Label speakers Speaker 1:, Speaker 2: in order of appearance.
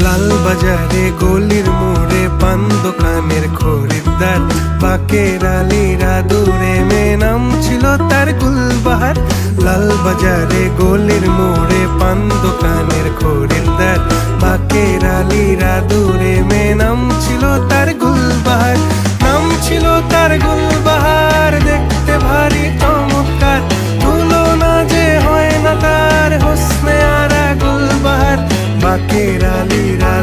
Speaker 1: লাল বাজারে গলির মোড়ে পান দোকানের খরিদ্দার, বাকের আলীরা দূরে মেয়ে নাম ছিল তার গুলবাহার। লাল বাজারে গলির মোড়ে পান দোকানের খরিদ্দার, বাকের আলীরা দূরে মেয়ে নাম ছিল তার গুলবাহার। নাম ছিল তার গুলবাহার, দেখতে ভারী চমৎকার, তুলনা যে হয় না তার হোসনে আরা গুলবাহার। বাকের আলীরা